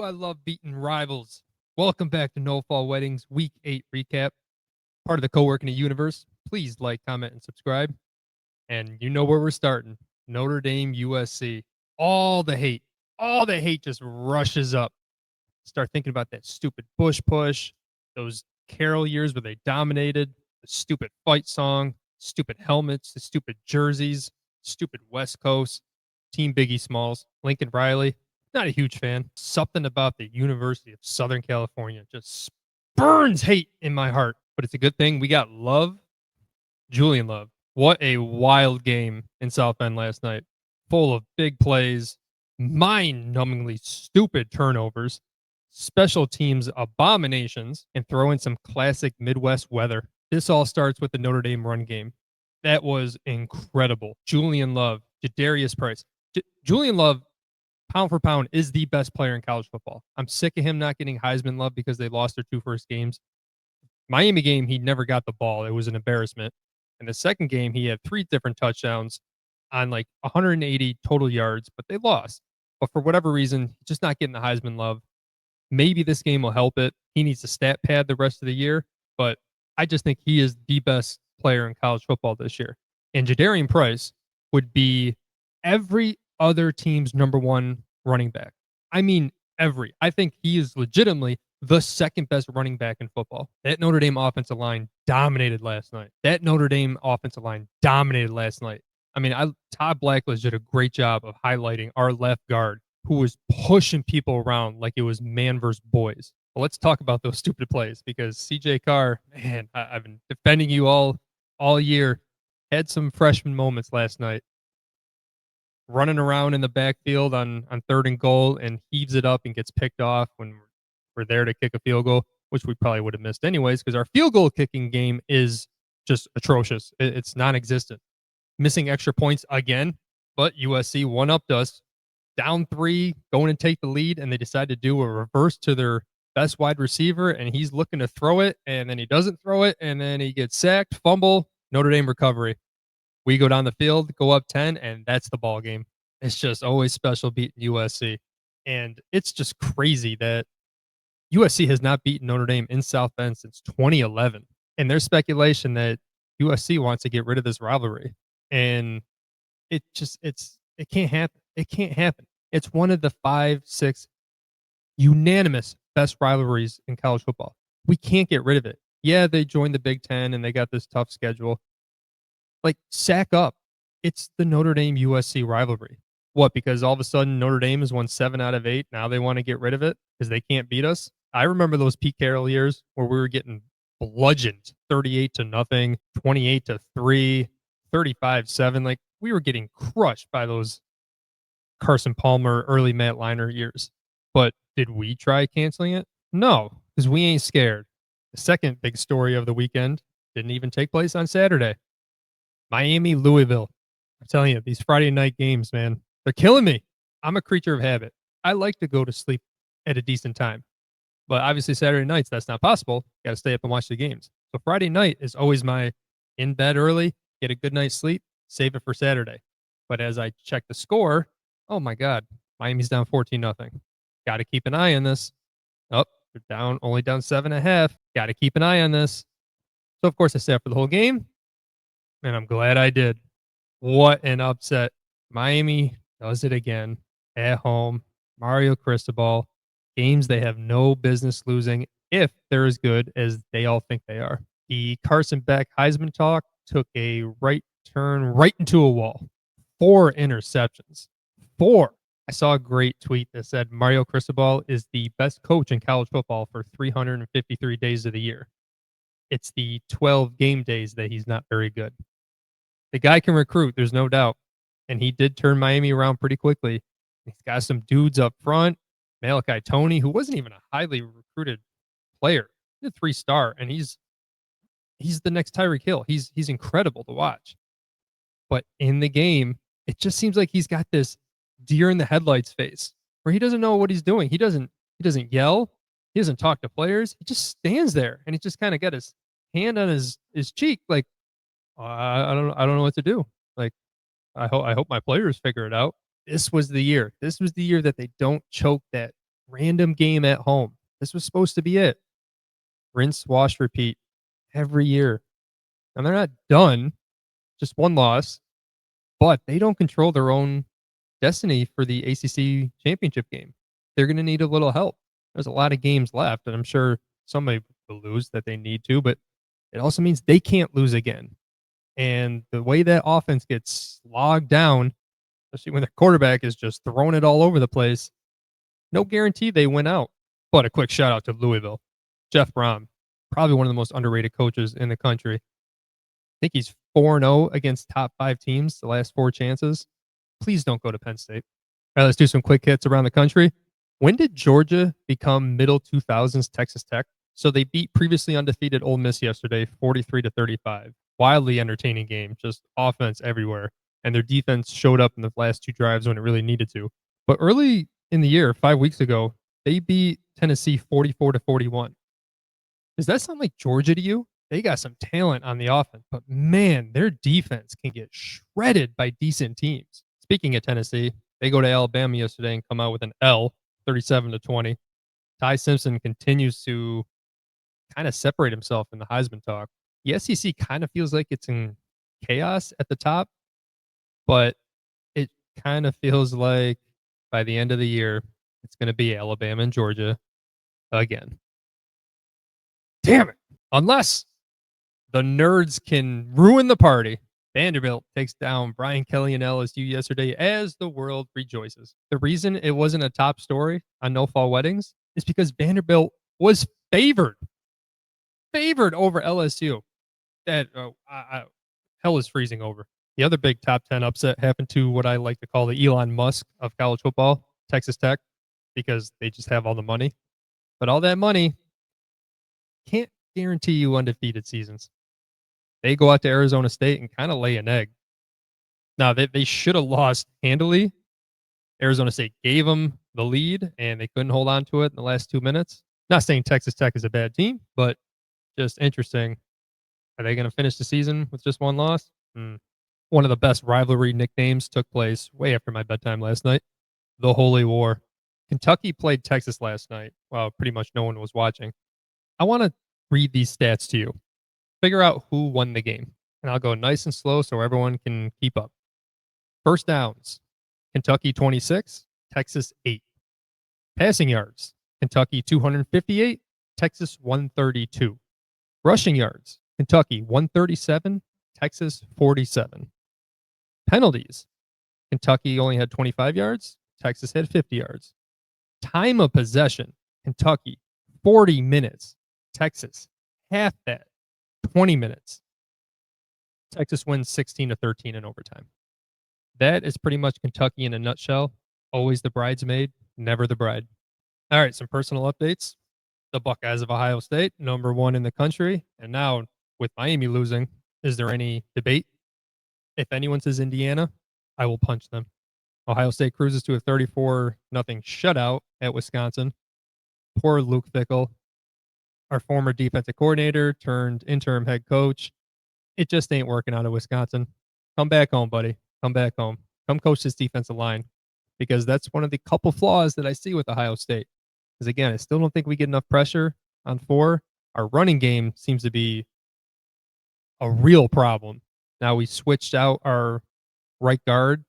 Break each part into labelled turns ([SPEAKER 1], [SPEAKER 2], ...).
[SPEAKER 1] I love beating rivals. Welcome back to No Fall Weddings Week 8 recap. Part of the Co-working Universe. Please like, comment, and subscribe. And you know where we're starting. Notre Dame USC. All the hate just rushes up. Start thinking about that stupid Bush push, those Carroll years where they dominated, the stupid fight song, stupid helmets, the stupid jerseys, stupid West Coast, Team Biggie Smalls, Lincoln Riley. Not a huge fan. Something about the University of Southern California just burns hate in my heart. But it's a good thing we got Love, Julian Love. What a wild game in South Bend last night. Full of big plays, mind-numbingly stupid turnovers, special teams abominations, and throw in some classic Midwest weather. This all starts with the Notre Dame run game. That was incredible. Julian Love, Jadarius Price. Julian Love, pound for pound, is the best player in college football. I'm sick of him not getting Heisman love because they lost their two first games. Miami game, he never got the ball. It was an embarrassment. In the second game, he had 3 different touchdowns on like 180 total yards, but they lost. But for whatever reason, just not getting the Heisman love. Maybe this game will help it. He needs a stat pad the rest of the year, but I just think he is the best player in college football this year. And Jadarian Price would be every other team's number 1 running back. I mean, every. I think he is legitimately the second best running back in football. That Notre Dame offensive line dominated last night. I mean, Todd Blackledge did a great job of highlighting our left guard who was pushing people around like it was man versus boys. But let's talk about those stupid plays because CJ Carr, man, I've been defending you all year. Had some freshman moments last night. Running around in the backfield on 3rd and goal and heaves it up and gets picked off when we're there to kick a field goal, which we probably would have missed anyways because our field goal kicking game is just atrocious. It's non-existent. Missing extra points again, but USC one-upped us. Down 3, going and take the lead, and they decide to do a reverse to their best wide receiver, and he's looking to throw it, and then he doesn't throw it, and then he gets sacked, fumble, Notre Dame recovery. We go down the field, go up 10, and that's the ball game. It's just always special beating USC. And it's just crazy that USC has not beaten Notre Dame in South Bend since 2011. And there's speculation that USC wants to get rid of this rivalry. And it can't happen. It can't happen. It's one of the 5, 6 unanimous best rivalries in college football. We can't get rid of it. Yeah, they joined the Big Ten and they got this tough schedule. Like, sack up. It's the Notre Dame USC rivalry. What? Because all of a sudden Notre Dame has won 7 out of 8. Now they want to get rid of it because they can't beat us. I remember those Pete Carroll years where we were getting bludgeoned 38-0, 28-3, 35-7. Like, we were getting crushed by those Carson Palmer, early Matt Leinart years. But did we try canceling it? No, because we ain't scared. The second big story of the weekend didn't even take place on Saturday. Miami, Louisville. I'm telling you, these Friday night games, man, they're killing me. I'm a creature of habit. I like to go to sleep at a decent time. But obviously Saturday nights, that's not possible. Got to stay up and watch the games. So Friday night is always my in bed early, get a good night's sleep, save it for Saturday. But as I check the score, oh my God, Miami's down 14-0. Got to keep an eye on this. Oh, they're only down 7.5. Got to keep an eye on this. So of course I stay up for the whole game. And I'm glad I did. What an upset. Miami does it again at home. Mario Cristobal. Games they have no business losing if they're as good as they all think they are. The Carson Beck Heisman talk took a right turn right into a wall. 4 interceptions. 4. I saw a great tweet that said Mario Cristobal is the best coach in college football for 353 days of the year. It's the 12 game days that he's not very good. The guy can recruit, there's no doubt. And he did turn Miami around pretty quickly. He's got some dudes up front. Malachi Toney, who wasn't even a highly recruited player. He's a 3-star, and he's the next Tyreek Hill. He's incredible to watch. But in the game, it just seems like he's got this deer in the headlights face where he doesn't know what he's doing. He doesn't yell. He doesn't talk to players. He just stands there and he just kind of got his hand on his cheek, like, I don't know what to do. Like, I hope my players figure it out. This was the year. This was the year that they don't choke that random game at home. This was supposed to be it. Rinse, wash, repeat every year. And they're not done, just one loss, but they don't control their own destiny for the ACC championship game. They're going to need a little help. There's a lot of games left, and I'm sure somebody will lose that they need to, but it also means they can't lose again. And the way that offense gets slogged down, especially when the quarterback is just throwing it all over the place, no guarantee they win out. But a quick shout out to Louisville. Jeff Brom, probably one of the most underrated coaches in the country. I think he's 4-0 against top 5 teams the last 4 chances. Please don't go to Penn State. All right, let's do some quick hits around the country. When did Georgia become middle 2000s Texas Tech? So they beat previously undefeated Ole Miss yesterday, 43-35. Wildly entertaining game, just offense everywhere. And their defense showed up in the last 2 drives when it really needed to. But early in the year, 5 weeks ago, they beat Tennessee 44-41. Does that sound like Georgia to you? They got some talent on the offense, but man, their defense can get shredded by decent teams. Speaking of Tennessee, they go to Alabama yesterday and come out with an L, 37-20. Ty Simpson continues to kind of separate himself in the Heisman talk. The SEC kind of feels like it's in chaos at the top, but it kind of feels like by the end of the year, it's going to be Alabama and Georgia again. Damn it. Unless the nerds can ruin the party. Vanderbilt takes down Brian Kelly and LSU yesterday as the world rejoices. The reason it wasn't a top story on No Fall Weddings is because Vanderbilt was favored over LSU. That hell is freezing over. The other big top 10 upset happened to what I like to call the Elon Musk of college football, Texas Tech, because they just have all the money. But all that money can't guarantee you undefeated seasons. They go out to Arizona State and kind of lay an egg. Now, they should have lost handily. Arizona State gave them the lead, and they couldn't hold on to it in the last 2 minutes. Not saying Texas Tech is a bad team, but just interesting. Are they going to finish the season with just one loss? One of the best rivalry nicknames took place way after my bedtime last night. The Holy War. Kentucky played Texas last night. Well, pretty much no one was watching. I want to read these stats to you. Figure out who won the game. And I'll go nice and slow so everyone can keep up. First downs. Kentucky 26, Texas 8. Passing yards. Kentucky 258, Texas 132. Rushing yards. Kentucky 137, Texas 47. Penalties. Kentucky only had 25 yards, Texas had 50 yards. Time of possession. Kentucky 40 minutes, Texas half that, 20 minutes. Texas wins 16-13 in overtime. That is pretty much Kentucky in a nutshell. Always the bridesmaid, never the bride. All right, some personal updates. The Buckeyes of Ohio State, number 1 in the country. And now with Miami losing, is there any debate? If anyone says Indiana, I will punch them. Ohio State cruises to a 34-0 shutout at Wisconsin. Poor Luke Fickell, our former defensive coordinator turned interim head coach. It just ain't working out at Wisconsin. Come back home, buddy. Come back home. Come coach this defensive line, because that's one of the couple flaws that I see with Ohio State. Because again, I still don't think we get enough pressure on 4. Our running game seems to be a real problem. Now, we switched out our right guard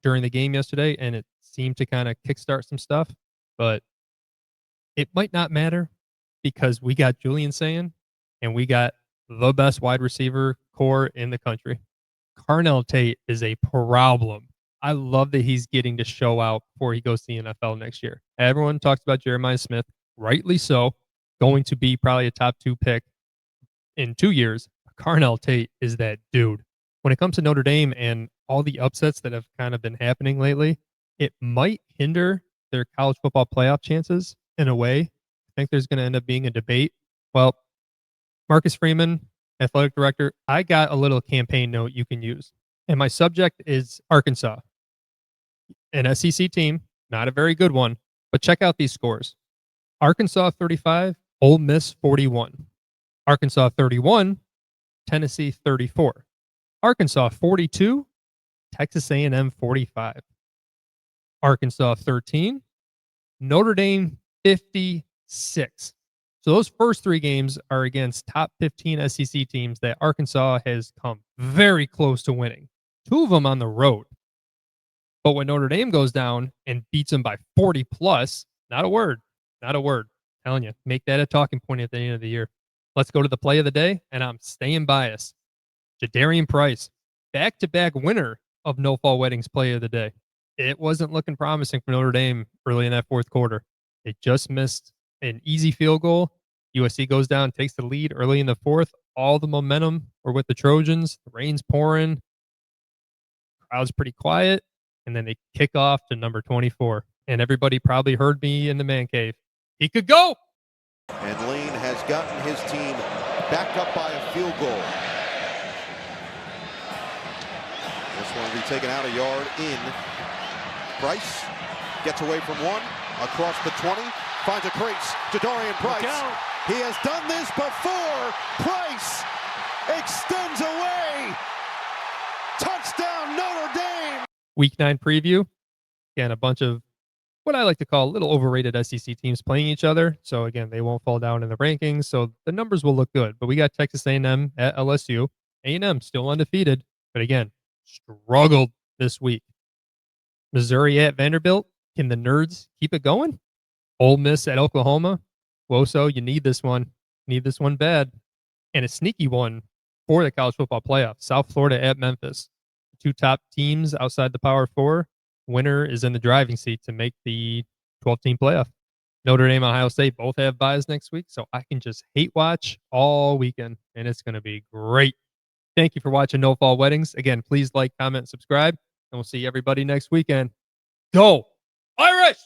[SPEAKER 1] during the game yesterday, and it seemed to kind of kickstart some stuff, but it might not matter because we got Julian Sayin and we got the best wide receiver core in the country. Carnell Tate is a problem. I love that he's getting to show out before he goes to the NFL next year. Everyone talks about Jeremiah Smith, rightly so, going to be probably a top 2 pick in 2 years. Carnell Tate is that dude. When it comes to Notre Dame and all the upsets that have kind of been happening lately, it might hinder their college football playoff chances in a way. I think there's going to end up being a debate. Well, Marcus Freeman, athletic director, I got a little campaign note you can use. And my subject is Arkansas. An SEC team, not a very good one, but check out these scores. Arkansas 35, Ole Miss 41. Arkansas 31, Tennessee 34. Arkansas 42, Texas A&M 45. Arkansas 13, Notre Dame 56. So those first 3 games are against top 15 SEC teams that Arkansas has come very close to winning. 2 of them on the road. But when Notre Dame goes down and beats them by 40 plus, not a word. Not a word. I'm telling you, make that a talking point at the end of the year. Let's go to the play of the day, and I'm staying biased. Jadarian Price, back-to-back winner of No Fall Weddings play of the day. It wasn't looking promising for Notre Dame early in that fourth quarter. They just missed an easy field goal. USC goes down, takes the lead early in the fourth. All the momentum were with the Trojans. The rain's pouring. Crowd's pretty quiet. And then they kick off to number 24. And everybody probably heard me in the man cave. He could go.
[SPEAKER 2] And Lane has gotten his team back up by a field goal. This one will be taken out a yard in. Price gets away from one, across the 20, finds a crease to Dorian Price. He has done this before. Price extends away. Touchdown, Notre Dame.
[SPEAKER 1] Week 9 preview. Again, a bunch of what I like to call little overrated SEC teams playing each other. So again, they won't fall down in the rankings. So the numbers will look good. But we got Texas A&M at LSU. A&M still undefeated, but again, struggled this week. Missouri at Vanderbilt. Can the Nerds keep it going? Ole Miss at Oklahoma. Woso, you need this one. Need this one bad. And a sneaky one for the college football playoff. South Florida at Memphis. 2 top teams outside the Power 4. Winner is in the driving seat to make the 12-team playoff. Notre Dame, Ohio State both have byes next week, so I can just hate watch all weekend, and it's going to be great. Thank you for watching No Fall Weddings. Again, please like, comment, subscribe, and we'll see everybody next weekend. Go Irish!